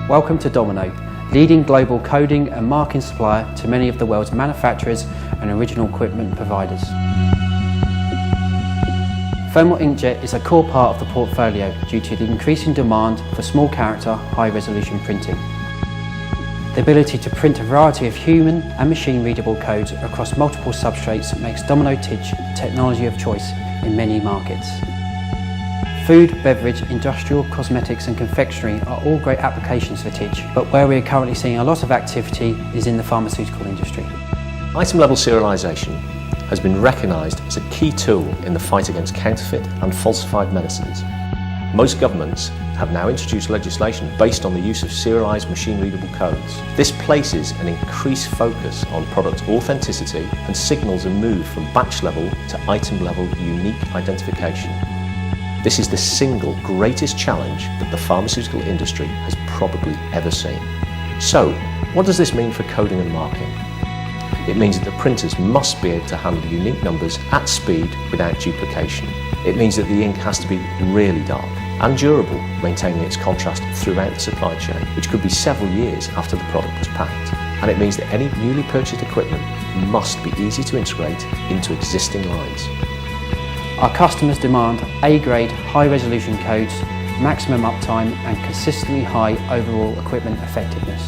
Welcome to Domino, leading global coding and marking supplier to many of the world's manufacturers and original equipment providers. Thermal inkjet is a core part of the portfolio due to the increasing demand for small character, high resolution printing. The ability to print a variety of human and machine readable codes across multiple substrates makes Domino TIDGE the technology of choice in many markets. Food, beverage, industrial, cosmetics and confectionery are all great applications for TIDGE, but where we are currently seeing a lot of activity is in the pharmaceutical industry. Item level serialisation has been recognised as a key tool in the fight against counterfeit and falsified medicines. Most governments have now introduced legislation based on the use of serialised machine-readable codes. This places an increased focus on product authenticity and signals a move from batch-level to item-level unique identification. This is the single greatest challenge that the pharmaceutical industry has probably ever seen. So, what does this mean for coding and marking? It means that the printers must be able to handle unique numbers at speed without duplication. It means that the ink has to be really dark and durable, maintaining its contrast throughout the supply chain, which could be several years after the product was packed. And it means that any newly purchased equipment must be easy to integrate into existing lines. Our customers demand A-grade, high-resolution codes, maximum uptime and consistently high overall equipment effectiveness.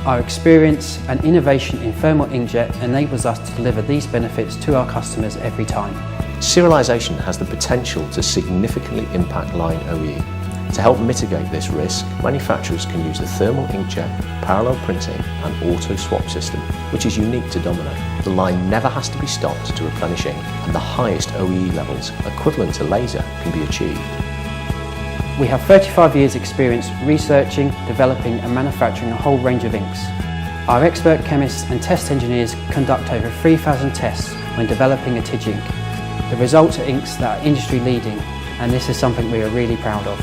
Our experience and innovation in thermal inkjet enables us to deliver these benefits to our customers every time. Serialisation has the potential to significantly impact line OEE. To help mitigate this risk, manufacturers can use the thermal inkjet, parallel printing and auto swap system, which is unique to Domino. The line never has to be stopped to replenish ink, and the highest OEE levels, equivalent to laser, can be achieved. We have 35 years experience researching, developing and manufacturing a whole range of inks. Our expert chemists and test engineers conduct over 3,000 tests when developing a TIDGE ink. The results are inks that are industry leading, and this is something we are really proud of.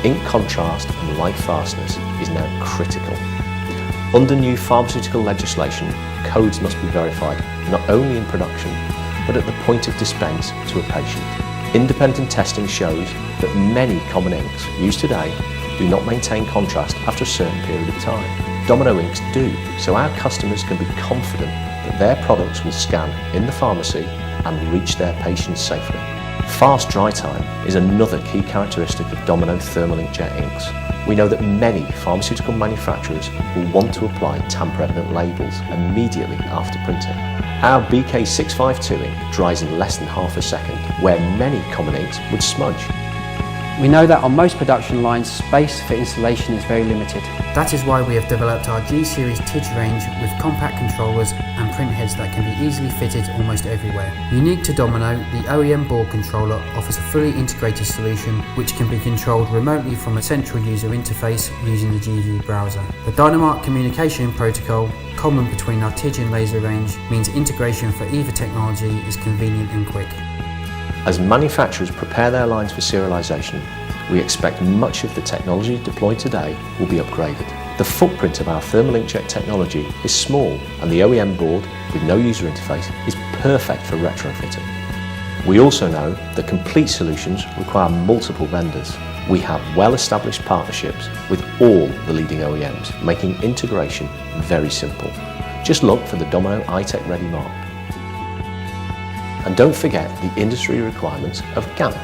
Ink contrast and light fastness is now critical. Under new pharmaceutical legislation, codes must be verified not only in production, but at the point of dispense to a patient. Independent testing shows that many common inks used today do not maintain contrast after a certain period of time. Domino inks do, so our customers can be confident that their products will scan in the pharmacy and reach their patients safely. Fast dry time is another key characteristic of Domino thermal inkjet inks. We know that many pharmaceutical manufacturers will want to apply tamper-evident labels immediately after printing. Our BK652 ink dries in less than half a second, where many common inks would smudge. We know that on most production lines, space for installation is very limited. That is why we have developed our G-Series TIDGE range with compact controllers and print heads that can be easily fitted almost everywhere. Unique to Domino, the OEM board controller offers a fully integrated solution which can be controlled remotely from a central user interface using the G-View browser. The Dynamite communication protocol, common between our TIDGE and laser range, means integration for either technology is convenient and quick. As manufacturers prepare their lines for serialisation, we expect much of the technology deployed today will be upgraded. The footprint of our thermal inkjet technology is small, and the OEM board, with no user interface, is perfect for retrofitting. We also know that complete solutions require multiple vendors. We have well-established partnerships with all the leading OEMs, making integration very simple. Just look for the Domino iTech Ready mark. And don't forget the industry requirements of GAMP.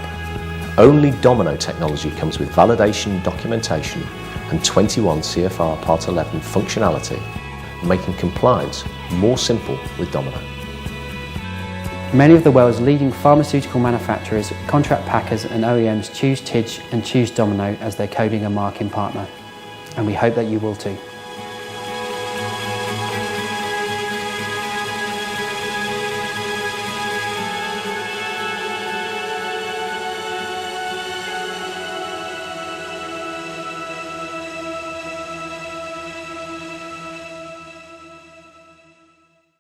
Only Domino technology comes with validation, documentation and 21 CFR Part 11 functionality, making compliance more simple with Domino. Many of the world's leading pharmaceutical manufacturers, contract packers and OEMs choose TIDGE and choose Domino as their coding and marking partner. And we hope that you will too.